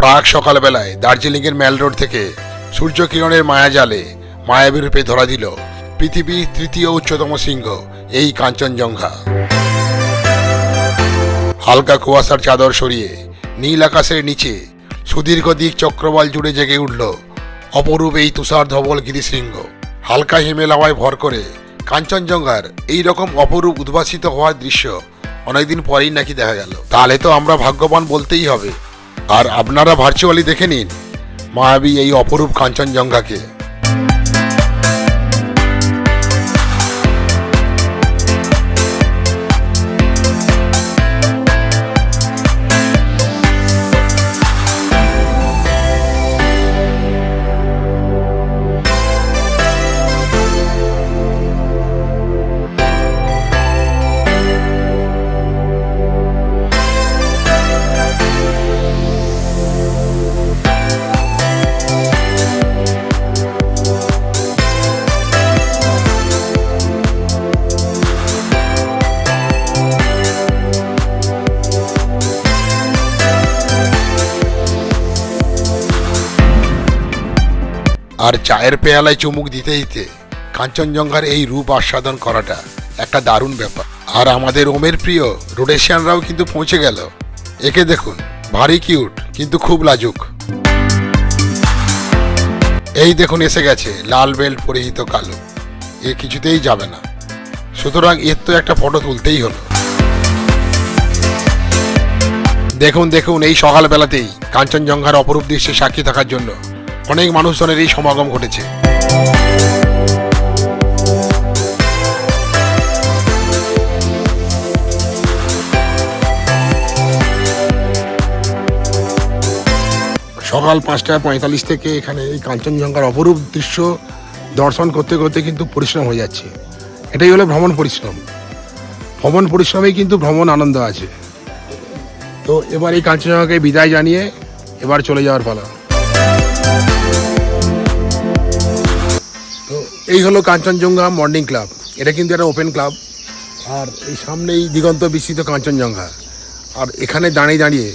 প্রাক সকালবেলায় দার্জিলিংয়ের ম্যাল রোড থেকে সূর্যকিরণের মায়াজালে মায়াবী রূপে ধরা দিল পৃথিবীর তৃতীয় উচ্চতম শৃঙ্গ এই কাঞ্চনজঙ্ঘা। হালকা কুয়াশার চাদর সরিয়ে নীল আকাশের নিচে সুদীর্ঘ দিক চক্রবাল জুড়ে জেগে উঠল অপরূপ এই তুষার ধবল গিরিশৃঙ্গ। হালকা হিমেল হাওয়ায় ভর করে কাঞ্চনজঙ্ঘার এই রকম অপরূপ উদ্ভাসিত হওয়ার দৃশ্য অনেকদিন পরেই নাকি দেখা গেল। তাহলে তো আমরা ভাগ্যবান বলতেই হবে। আর আপনারা ভার্চুয়ালি দেখে নিন মায়াবী এই অপরূপ কাঞ্চনজঙ্ঘাকে। আর চায়ের পেয়ালায় চুমুক দিতে দিতে কাঞ্চনজঙ্ঘার এই রূপ আস্বাদন করাটা একটা দারুণ ব্যাপার। আর আমাদের ওমের প্রিয় রোডেশিয়ানরাও কিন্তু পৌঁছে গেল। একে দেখুন, ভারী কিউট কিন্তু খুব লাজুক। এই দেখুন এসে গেছে লাল বেল্ট পরিহিত কালো। এ কিছুতেই যাবে না, সুতরাং এর তো একটা ফটো তুলতেই হলো। দেখুন দেখুন, এই সকালবেলাতেই কাঞ্চনজঙ্ঘার অপরূপ দৃশ্যে সাক্ষী থাকার জন্য অনেক মানুষজনের এই সমাগম ঘটেছে। সকাল 5:45 থেকে এখানে এই কাঞ্চনজঙ্ঘার অপরূপ দৃশ্য দর্শন করতে করতে কিন্তু পরিশ্রম হয়ে যাচ্ছে। এটাই হলো ভ্রমণ পরিশ্রম। ভ্রমণ পরিশ্রমেই কিন্তু ভ্রমণ আনন্দ আছে। তো এবার এই কাঞ্চনজঙ্ঘাকে বিদায় জানিয়ে এবার চলে যাওয়ার পালা। তো এই হলো কাঞ্চনজঙ্ঘা মর্নিং ক্লাব। এটা কিন্তু একটা ওপেন ক্লাব। আর এই সামনেই দিগন্ত বিস্তৃত কাঞ্চনজঙ্ঘা। আর এখানে দাঁড়িয়ে দাঁড়িয়ে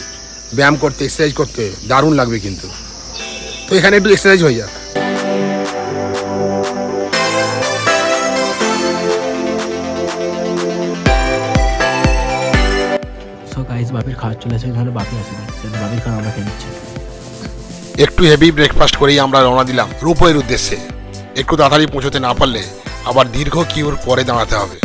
ব্যায়াম করতে, এক্সারসাইজ করতে দারুণ লাগবে কিন্তু। তো এখানে একটু এক্সারসাইজ হয়ে যাক। বাপির খাওয়া চলে এসে ধরে বাপি আসে, বাপির খাওয়া আমরা খেয়ে নিচ্ছি। একটু হেভি ব্রেকফাস্ট করেই আমরা রওনা দিলাম রোপওয়ের উদ্দেশ্যে। একটু তাড়াতাড়ি পৌঁছতে না পারলে আবার দীর্ঘ কিউর পরে দাঁড়াতে হবে।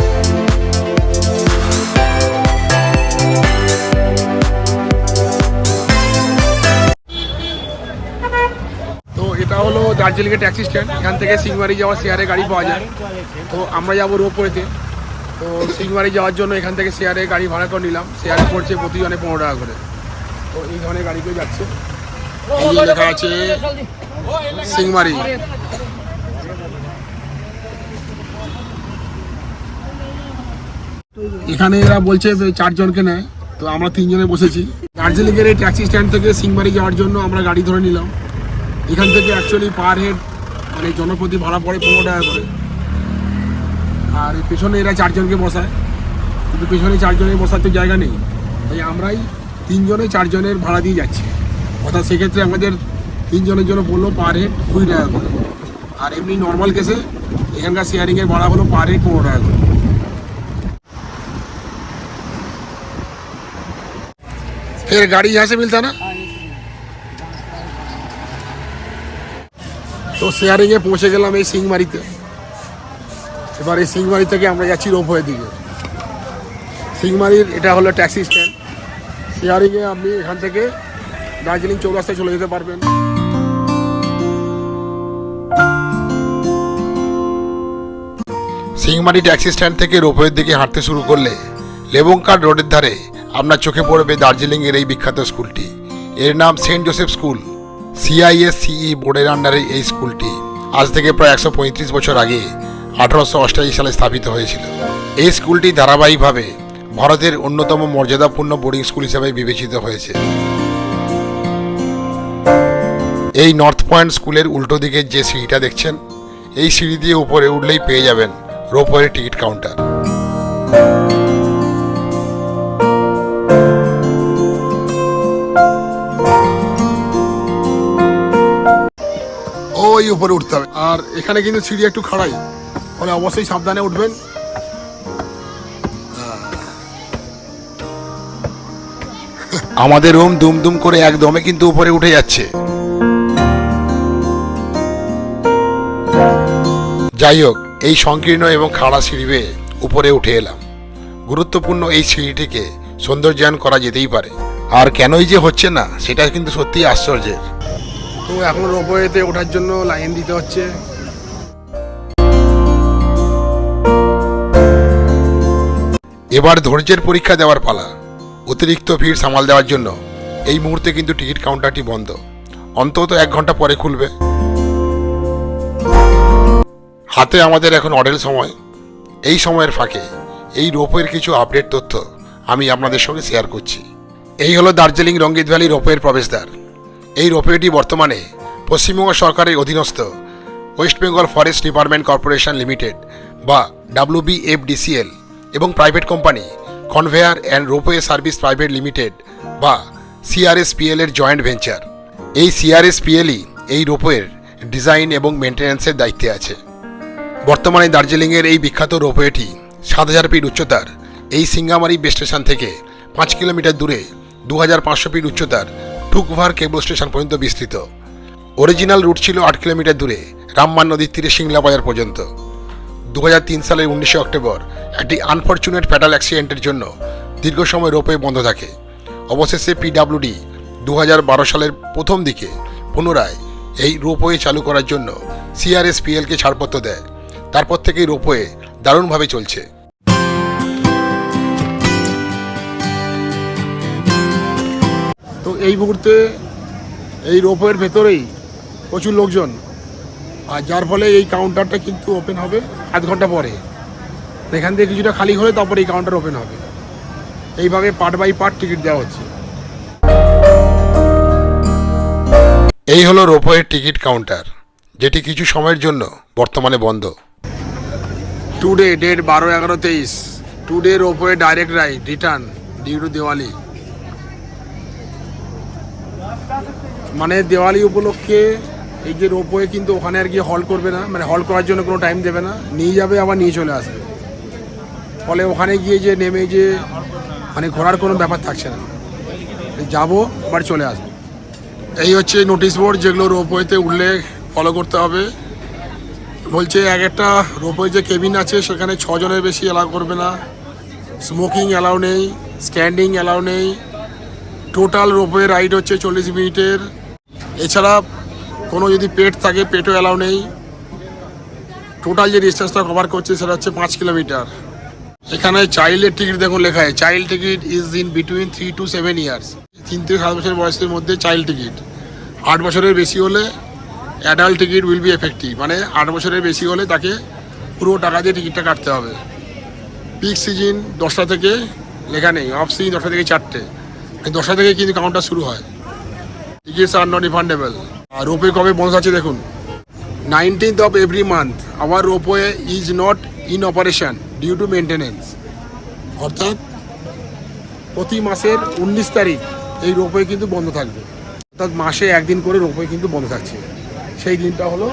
তো এটা হলো দার্জিলিংয়ের ট্যাক্সি স্ট্যান্ড। এখান থেকে সিংমারি যাওয়ার শেয়ারে গাড়ি পাওয়া যায়। তো আমরা যাবো রোপওয়েতে। তো সিংমারি যাওয়ার জন্য এখান থেকে শেয়ারে গাড়ি ভাড়া করে নিলাম। শেয়ারে পড়ছে প্রতিজনে 15 টাকা করে। তো এই ধরনের গাড়িতেও যাচ্ছে। লেখা আছে সিংমারি। এখানে এরা বলছে 4 জনকে নেয়। তো আমরা 3 জনে বসেছি। দার্জিলিংয়ের এই ট্যাক্সি স্ট্যান্ড থেকে সিংমারি যাওয়ার জন্য আমরা গাড়ি ধরে নিলাম। এখান থেকে অ্যাকচুয়ালি পার হেড মানে জনপ্রতি ভাড়া পড়ে 15 টাকা করে। আর পেছনে এরা 4 জনকে বসায়, কিন্তু পেছনে 4 জনের বসার তো জায়গা নেই। তাই আমরাই 3 জনে 4 জনের ভাড়া দিয়ে যাচ্ছি। অর্থাৎ সেক্ষেত্রে আমাদের 3 জনের জন্য পড়লো পার হেড 20 টাকা করে। আর এমনি নর্মাল কেসে এখানকার শেয়ারিংয়ের ভাড়া হলো পার হেড 15 টাকা করে। फिर गाड़ी यहाँ से मिलता ना। তো শেয়ারিংয়ে পৌঁছে গেলাম এই সিংমারিতে। এবার এই সিংমারি থেকে আমরা যাচ্ছি রোপওয়ের দিকে। সিংমারির এটা হলো ট্যাক্সি স্ট্যান্ড। শেয়ারিংয়ে আপনি এখান থেকে দার্জিলিং চৌরাস্তায় চলে যেতে পারবেন। সিংমারি ট্যাক্সি স্ট্যান্ড থেকে রোপওয়ের দিকে হাঁটতে শুরু করলে লেবুংকার রোডের ধারে আপনার চোখে পড়বে দার্জিলিংয়ের এই বিখ্যাত স্কুলটি। এর নাম সেন্ট জোসেফ স্কুল। CISCE বোর্ডের আন্ডারে এই স্কুলটি আজ থেকে প্রায় 135 বছর আগে 1888 সালে স্থাপিত হয়েছিল। এই স্কুলটি ধারাবাহিকভাবে ভারতের অন্যতম মর্যাদাপূর্ণ বোর্ডিং স্কুল হিসেবে বিবেচিত হয়েছে। এই নর্থ পয়েন্ট স্কুলের উল্টো দিকে যে সিঁড়িটা দেখছেন, এই সিঁড়ি দিয়ে উপরে উঠলেই পেয়ে যাবেন রোপওয়ের টিকিট কাউন্টার। হয়ে উপরে উঠতে হবে। আর এখানে কিন্তু সিঁড়ি একটু খাড়াই, ফলে অবশ্যই সাবধানে উঠবেন। আমাদের রুম দুম দুম করে একদমে কিন্তু উপরে উঠে যাচ্ছে। যাই হোক, এই সংকীর্ণ এবং খাড়া সিঁড়ি বেয়ে উপরে উঠে এলাম। গুরুত্বপূর্ণ এই সিঁড়িটিকে সৌন্দর্যায়ন করা যেতেই পারে, আর কেনই যে হচ্ছে না সেটা কিন্তু সত্যিই আশ্চর্যের। তো এখন রোপওয়েতে ওঠার জন্য লাইন দিতে হচ্ছে। এবার ধৈর্যের পরীক্ষা দেওয়ার পালা। অতিরিক্ত ভিড় সামাল দেওয়ার জন্য এই মুহূর্তে কিন্তু টিকিট কাউন্টারটি বন্ধ, অন্তত 1 ঘন্টা পরে খুলবে। হাতে আমাদের এখন অডেল সময়। এই সময়ের ফাঁকে এই রোপওয়ের কিছু আপডেট তথ্য আমি আপনাদের সঙ্গে শেয়ার করছি। এই হলো দার্জিলিং রঙ্গিত ভ্যালি রোপওয়ের প্রবেশদ্বার। এই রোপওয়েটি বর্তমানে পশ্চিমবঙ্গ সরকারের অধীনস্থ West Bengal forest department corporation limited বা WBFDCL এবং private company conveyor and ropeway service private limited বা CRSPL এর জয়েন্ট ভেঞ্চার। এই CRSPLই এই রোপওয়ের ডিজাইন এবং মেনটেন্যান্সের দায়িত্বে আছে। বর্তমানে দার্জিলিংয়ের এই বিখ্যাত রোপওয়েটি 7000 ফিট উচ্চতার এই সিঙ্গামারি বেস স্টেশন থেকে 5 কিলোমিটার দূরে 2500 ফিট উচ্চতার টুকভার কেবল স্টেশন পর্যন্ত বিস্তৃত। অরিজিনাল রুট ছিল 8 কিলোমিটার দূরে রামমান নদীর তীরে সিংলা বাজার পর্যন্ত। 2003 সালের 19 অক্টোবর একটি আনফরচুনেট ফ্যাটাল অ্যাক্সিডেন্টের জন্য দীর্ঘ সময় রোপওয়ে বন্ধ থাকে। অবশেষে PWD 2012 সালের প্রথম দিকে পুনরায় এই রোপওয়ে চালু করার জন্য CRSPLকে ছাড়পত্র দেয়। তারপর থেকেই রোপওয়ে দারুণভাবে চলছে। তো এই মুহূর্তে এই রোপওয়ের ভেতরেই প্রচুর লোকজন, আর যার ফলে এই কাউন্টারটা কিন্তু ওপেন হবে 1/2 ঘন্টা পরে। এখান থেকে কিছুটা খালি হলে তারপরে এই কাউন্টার ওপেন হবে। এইভাবে পার্ট বাই পার্ট টিকিট দেওয়া হচ্ছে। এই হলো রোপওয়ের টিকিট কাউন্টার, যেটি কিছু সময়ের জন্য বর্তমানে বন্ধ। Today date 12/11/23। Today ropeway direct ride return due to Diwali. মানে দিওয়ালি উপলক্ষে এই যে রোপওয়ে কিন্তু ওখানে আর কি হল করবে না, মানে হল করার জন্য কোনো টাইম দেবে না, নিয়ে যাবে আবার নিয়ে চলে আসবে। ফলে ওখানে গিয়ে যে নেমে যে মানে ঘোরার কোনো ব্যাপার থাকছে না, যাবো আবার চলে আসবো। এই হচ্ছে নোটিশ বোর্ড যেগুলো রোপওয়েতে উল্লেখ ফলো করতে হবে। বলছে এক একটা রোপওয়ে যে কেবিন আছে সেখানে 6 জনের বেশি অ্যালাউ করবে না, স্মোকিং অ্যালাউ নেই, স্ট্যান্ডিং অ্যালাউ নেই। টোটাল রোপওয়ে রাইড হচ্ছে 40 মিনিটের। এছাড়া কোনো যদি পেট থাকে পেটও অ্যালাউ নেই। টোটাল যে ডিস্টেন্সটা কভার করছে সেটা হচ্ছে 5 কিলোমিটার। এখানে চাইল্ডের টিকিট দেখুন লেখা আছে, child ticket is in between 3 to 7 years. 3 থেকে 7 বছর বয়সের মধ্যে চাইল্ড টিকিট। 8 বছরের বেশি হলে adult ticket will be effective, মানে 8 বছরের বেশি হলে তাকে পুরো টাকা দিয়ে টিকিটটা কাটতে হবে। পিক সিজন 10টা থেকে লেখা নেই, অফ সিজন 10টা থেকে 4টে। 10টা থেকে কিন্তু কাউন্টার শুরু হয়। Tickets are not refundable. আর রোপওয়ে কবে বন্ধ আছে দেখুন, 19th of every month our ropeway is not in operation due to maintenance. অর্থাৎ প্রতি মাসের 19 তারিখ এই রোপওয়ে কিন্তু বন্ধ থাকবে। অর্থাৎ মাসে একদিন করে রোপওয়ে কিন্তু বন্ধ থাকছে। সেই দিনটা হলো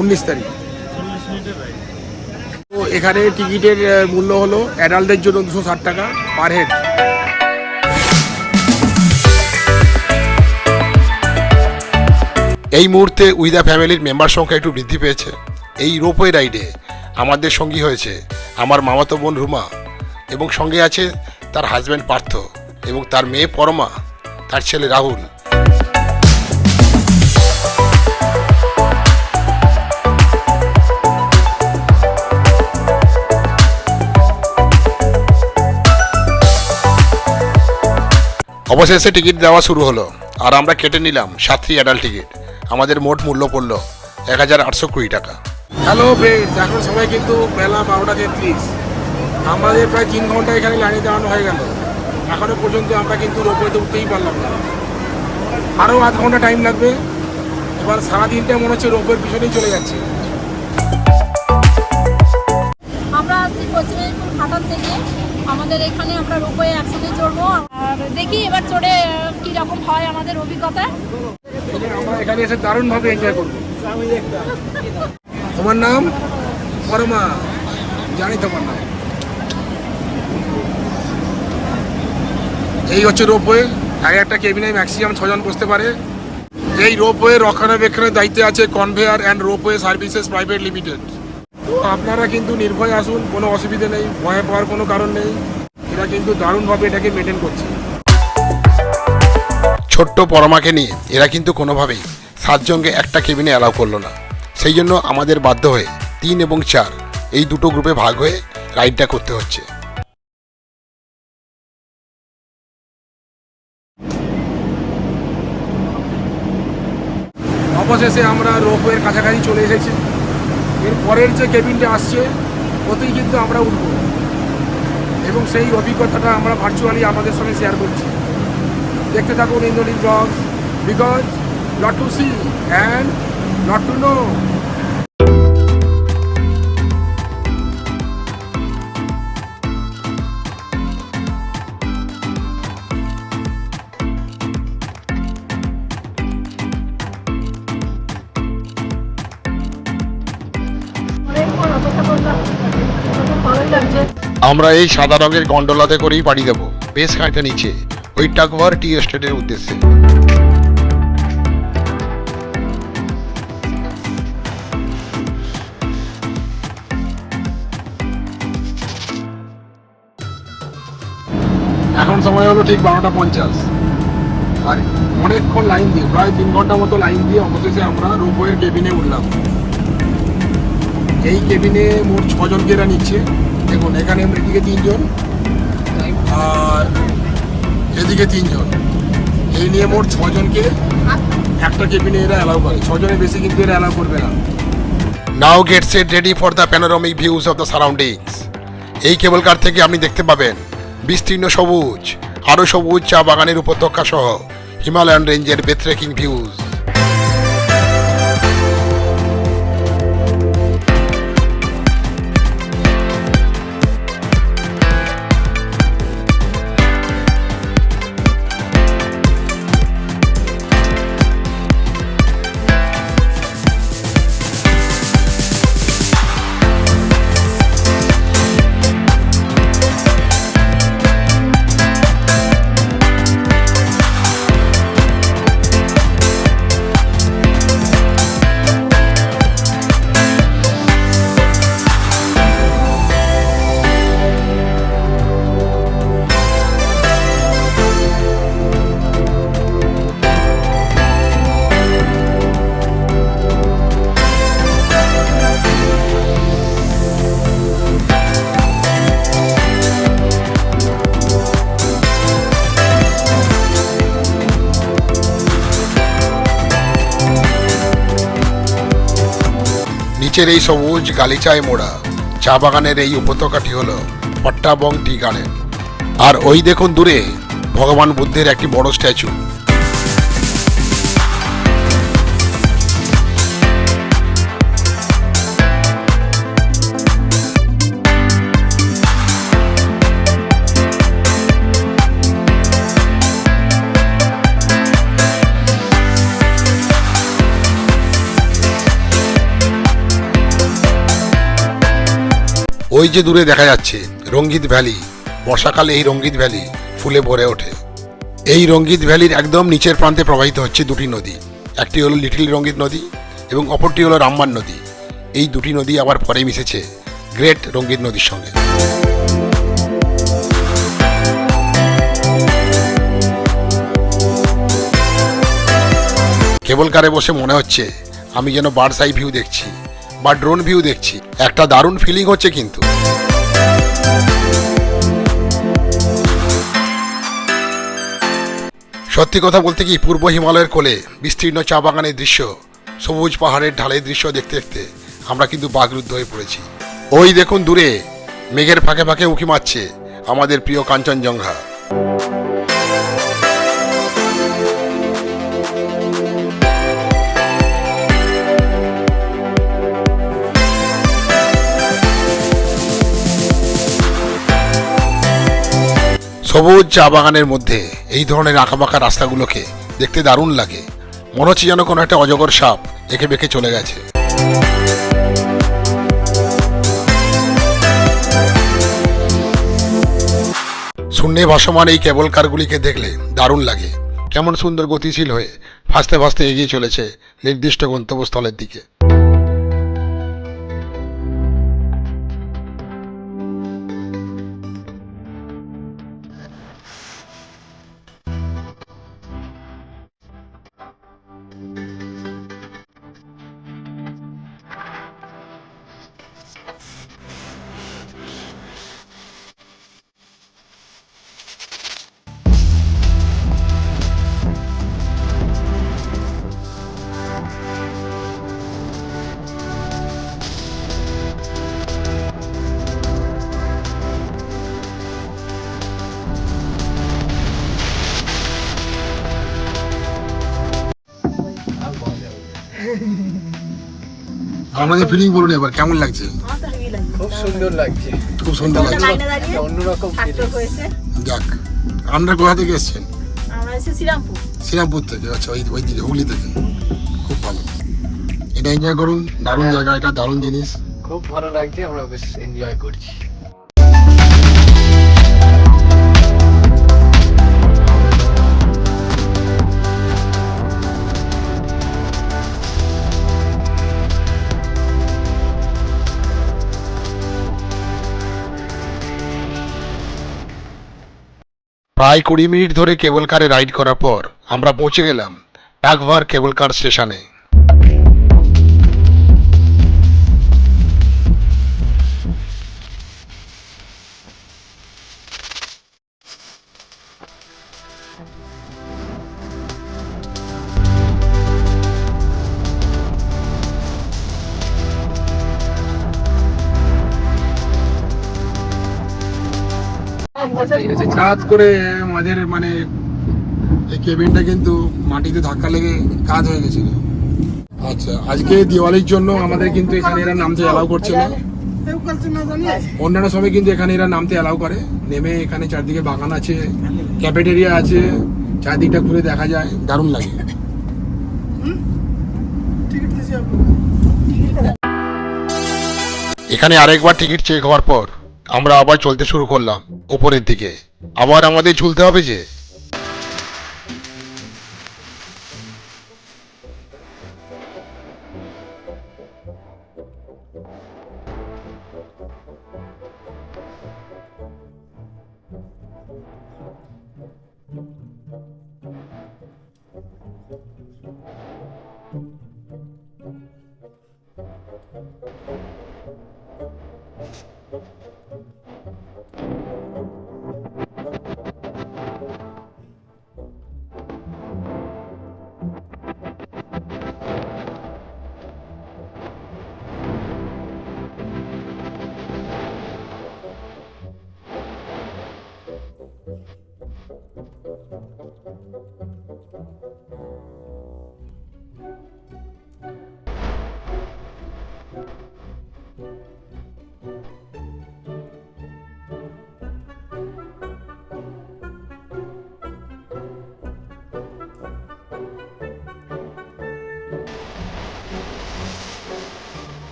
19 তারিখ। তো এখানে টিকিটের মূল্য হলো অ্যাডাল্টদের জন্য 260 টাকা পার হেড। এই মুহূর্তে উইথ দ্য ফ্যামিলির মেম্বার সংখ্যা একটু বৃদ্ধি পেয়েছে। এই রোপওয়ে রাইডে আমাদের সঙ্গী হয়েছে আমার মামাতো বোন রুমা, এবং সঙ্গে আছে তার হাজব্যান্ড পার্থ এবং তার মেয়ে পরমা, তার ছেলে রাহুল। অবশেষে টিকিট দেওয়া শুরু হলো, আর আমরা কেটে নিলাম 7টি অ্যাডাল্ট টিকিট। আমাদের মোট মূল্য পড়ল 1820 টাকা। হ্যালো ফ্রেন্ডস, এখন সময় কিন্তু বেলা 12:33। আমাদের প্রায় 3 ঘন্টা এখানে লাইনে দাঁড়ানো হয়ে গেল। এখনও পর্যন্ত আমরা কিন্তু রোপওয়েতে উঠতেই পারলাম না। আরও 8 ঘন্টা টাইম লাগবে। এবার সারাদিনটা মনে হচ্ছে রোপওয়ের পিছনেই চলে যাচ্ছে। আমরা আসছি পশ্চিম মেদিনীপুর ঘাটাল থেকে। আমাদের এখানে আমরা রোপওয়ে একসাথে চড়বো, আর দেখি এবার চড়ে কীরকম হয় আমাদের অভিজ্ঞতা। আমরা এখানে এসে দারুণভাবে এনজয় করবো। তোমার নাম? পরমা, জানি তোমার নাম। এই হচ্ছে রোপওয়ে। একটা কেবিনে ম্যাক্সিমাম 6 জন বসতে পারে। এই রোপওয়ে রক্ষণাবেক্ষণের দায়িত্বে আছে conveyor and ropeway services private limited. তো আপনারা কিন্তু নির্ভয়ে আসুন, কোনো অসুবিধে নেই, ভয় পাওয়ার কোনো কারণ নেই। এরা কিন্তু দারুণভাবে এটাকে মেনটেন করছে। ছোট্ট পরমাকে নিয়ে এরা কিন্তু কোনোভাবেই 7 জনকে একটা কেবিনে অ্যালাউ করলো না। সেই জন্য আমাদের বাধ্য হয়ে 3 এবং 4 এই দুটো গ্রুপে ভাগ হয়ে রাইডটা করতে হচ্ছে। অবশেষে আমরা রোপওয়ের কাছাকাছি চলে এসেছি। এর পরের যে কেবিনটা আসছে ওতেই কিন্তু আমরা উঠব এবং সেই অভিজ্ঞতাটা আমরা ভার্চুয়ালি আমাদের সঙ্গে শেয়ার করছি। দেখতে থাকুন Indranil blogs, because not to see and not to know. আমরা এই সাদা রঙের গন্ডোলাতে করেই পাড়ি দেবো বেশ খানিকটা নিচে, ওই টাকওয়ার টি এস্টেটের উদ্দেশ্যে। এখন সময় হলো ঠিক 12:50, আর অনেকক্ষণ লাইন দিয়ে, প্রায় 3 ঘন্টা মতো লাইন দিয়ে অবশেষে আমরা রোপওয়ের কেবিনে উঠলাম। এই কেবিনে মোট 6 জনকে এরা নিচ্ছে। দেখুন এখানে এদিকে 3 জন আর এদিকে 3 জন, এই নিয়ে মোট 6 জনকে একটা কেবিনে এরা অ্যালাউ করে। 6 জনের বেশি কিন্তু এরা অ্যালাউ করবে না। নাও get set ready for the panoramic views of the surroundings. এই কেবল কার থেকে আপনি দেখতে পাবেন বিস্তীর্ণ সবুজ, আরও সবুজ চা বাগানের উপত্যকা সহ হিমালয়ান রেঞ্জের ব্রেথটেকিং ভিউজ। নিচের এই সবুজ গালিচায় মোড়া চা বাগানের এই উপত্যকাটি হলো পট্টাবং টি গার্ডেন। আর ওই দেখুন দূরে ভগবান বুদ্ধের একটি বড় স্ট্যাচু। ওই যে দূরে দেখা যাচ্ছে রঙ্গিত ভ্যালি। বর্ষাকালে এই রঙ্গিত ভ্যালি ফুলে ভরে ওঠে। এই রঙ্গিত ভ্যালির একদম নিচের প্রান্তে প্রবাহিত হচ্ছে দুটি নদী। একটি হলো লিটল রঙ্গিত নদী এবং অপরটি হলো রামবান নদী। এই দুটি নদী আবার পরে মিশেছে গ্রেট রঙ্গিত নদীর সঙ্গে। কেবল কারে বসে মনে হচ্ছে আমি যেন বার্ডস আই ভিউ দেখছি বা ড্রোন ভিউ দেখছি। একটা দারুণ ফিলিং হচ্ছে কিন্তু। সত্যি কথা বলতে কি, পূর্ব হিমালয়ের কোলে বিস্তীর্ণ চা বাগানের দৃশ্য, সবুজ পাহাড়ের ঢালের দৃশ্য দেখতে দেখতে আমরা কিন্তু বাকরুদ্ধ হয়ে পড়েছি। ওই দেখুন দূরে মেঘের ফাঁকে ফাঁকে উঁকি মারছে আমাদের প্রিয় কাঞ্চনজঙ্ঘা। সবুজ চা বাগানের মধ্যে এই ধরনের আঁকাবাঁকা রাস্তাগুলোকে দেখতে দারুণ লাগে। মনে হচ্ছে যেন কোনো একটা অজগর সাপ এঁকে বেঁকে চলে গেছে। শূন্যে ভাসমান এই কেবল কারগুলিকে দেখলে দারুণ লাগে। কেমন সুন্দর গতিশীল হয়ে ভাসতে ভাসতে এগিয়ে চলেছে নির্দিষ্ট গন্তব্যস্থলের দিকে। আমাদের ফিলিং বলুন এবার কেমন লাগছে? খুব সুন্দর লাগছে, খুব সুন্দর লাগছে, একটা অন্যরকম feeling। যাক। আপনারা কোথা থেকে এসেছেন? আমরা এসে শ্রীরামপুর। শ্রীরামপুর থেকে। আচ্ছা, ওই দিকে হুগলি থেকে। খুব ভালো, এটা এনজয় করুন, দারুণ জায়গা, এটা দারুণ জিনিস। খুব ভালো লাগছে, আমরা বেশ এনজয় করছি। প্রায় 20 মিনিট ধরে কেবল কারে রাইড করার পর আমরা পৌঁছে গেলাম ডাকভার কেবল কার স্টেশনে। কাজ করে আমাদের মানে এই কেবিনটা কিন্তু মাটিতে ধাক্কা লেগে কাজ হয়ে গেছিল। আচ্ছা, আজকে দিওয়ালির জন্য আমাদের কিন্তু এখানে এরা নামতে অ্যালাউ করছে না। অন্যান্য সময় কিন্তু এখানে এরা নামতে অ্যালাউ করে। নেমে এখানে চারদিকে বাগান আছে, ক্যাফেটেরিয়া আছে, চারদিকটা ঘুরে দেখা যায়, দারুণ লাগে। এখানে আরেকবার টিকিট চেক হওয়ার পর আমরা আবার চলতে শুরু করলাম উপরের দিকে। আবার আমাদের ঝুলতে হবে যে।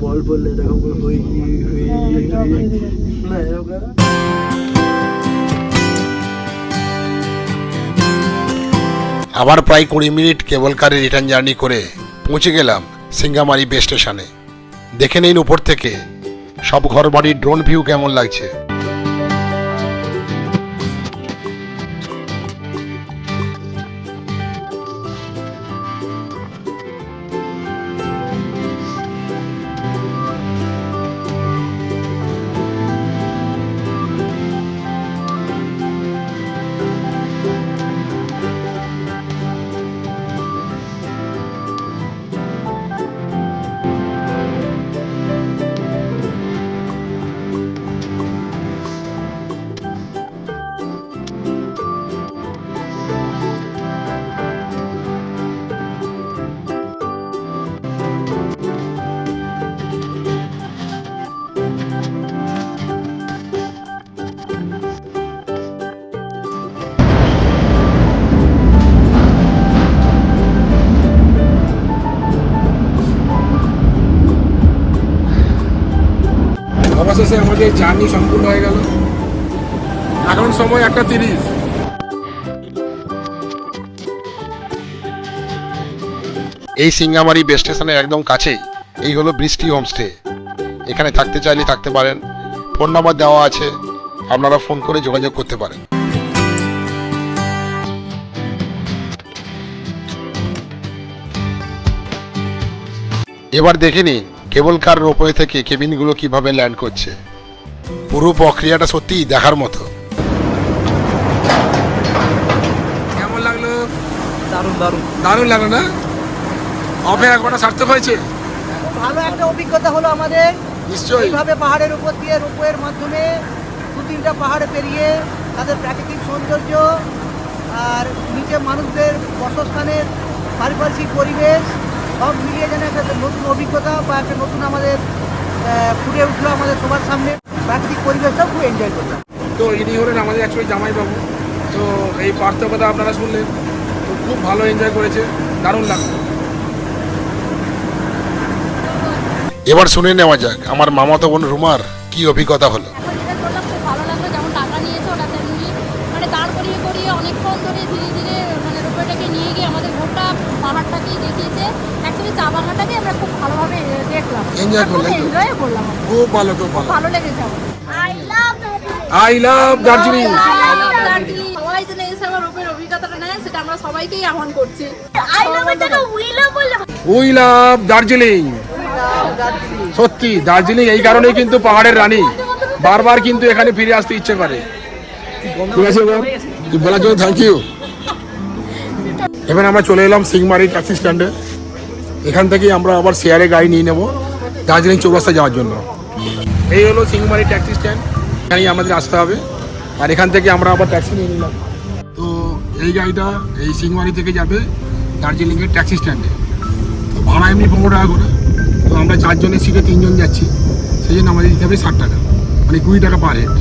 বল বললে দেখো আবার প্রায় 20 মিনিট কেবল কারে রিটার্ন জার্নি করে পৌঁছে গেলাম সিঙ্গামারি বেস স্টেশনে। দেখে নিন উপর থেকে সব ঘর বাড়ির ড্রোন ভিউ কেমন লাগছে। অবশেষে আমাদের জার্নি সম্পূর্ণ হয়ে গেল। এখন সময় 1:30। এই সিঙ্গামারি বেস স্টেশনের একদম কাছেই এই হলো বৃষ্টি হোমস্টে। এখানে থাকতে চাইলে থাকতে পারেন, ফোন নাম্বার দেওয়া আছে, আপনারা ফোন করে যোগাযোগ করতে পারেন। এবার দেখে নিন কেবল কার রোপওয়ে থেকে কেবিনগুলো কিভাবে ল্যান্ড করছে। পুরো প্রক্রিয়াটা সত্যিই দেখার মতো। কেমন লাগলো? দারুণ দারুণ দারুণ লাগলো না? অপেক্ষা করা সার্থক হয়েছে। ভালো একটা অভিজ্ঞতা হলো আমাদের। নিশ্চয়ই। এইভাবে পাহাড়ের উপর দিয়ে রোপওয়ের মাধ্যমে 2-3টা পাহাড়ে পেরিয়ে তাদের প্রাকৃতিক সৌন্দর্য আর নিচে মানুষদের বসস্থানের পারিপার্শ্বিক পরিবেশ সব মিলিয়ে যেন একটা নতুন অভিজ্ঞতা বা একটা নতুন আমাদের ফুটে উঠলো আমাদের সবার সামনে। প্রাকৃতিক পরিবেশটাও খুব এনজয় করলাম। তো ইনি হলেন আমাদের অ্যাকচুয়ালি জামাইবাবু। তো এই পার্থক্যতা আপনারা শুনলেন, তো খুব ভালো এনজয় করেছে, দারুণ লাগলো। এবার শুনে নেওয়া যাক আমার মামাতো বোন রুমার কি অভিজ্ঞতা হলো। এখন যেটা করলাম খুব ভালো লাগলো, যেমন টাকা নিয়েছে ওটা তেমনি মানে দাঁড় করিয়ে করিয়ে অনেকক্ষণ ধরে ধীরে ধীরে মানে রোপওয়েটাকে নিয়ে গিয়ে আমাদের গোটা পাহাড়টাকেই দেখিয়েছে। অ্যাকচুয়ালি চা বাগানটাকে আমরা খুব ভালোভাবে দেখলাম, Enjoy করলেন তো? এনজয় করলাম, খুব ভালো, খুব ভালো। ভালো লেগেছে আমার। I love Darjeeling. দার্জিলিং সবাই যেন এসে আমার রোপওয়ের অভিজ্ঞতাটা নেয়, সেটা আমরা সবাইকেই আহ্বান করছি। We love Darjeeling. সত্যি দার্জিলিং এই কারণেই কিন্তু পাহাড়ের রানী, বারবার কিন্তু এখানে ফিরে আসতে ইচ্ছে করে। ঠিক আছে বোন, তুই বলার জন্য থ্যাংক ইউ। এবার আমরা চলে এলাম সিংমারি ট্যাক্সি স্ট্যান্ডে। এখান থেকে আমরা আবার শেয়ারে গাড়ি নিয়ে নেব দার্জিলিং চৌরাস্তা যাওয়ার জন্য। এই হলো সিংমারি ট্যাক্সি স্ট্যান্ড, এখানেই আমাদের আসতে হবে। আর এখান থেকে আমরা আবার ট্যাক্সি নিয়ে নিলাম। তো এই গাড়িটা এই সিংমারি থেকে যাবে দার্জিলিংয়ের ট্যাক্সি স্ট্যান্ডে। তো ভাড়া এমনি 15 টাকা করে। তো আমরা 4 জনের সিটে 3 জন যাচ্ছি, সেই জন্য আমাদের দিতে হবে 60 টাকা, মানে 20 টাকা পার হেড।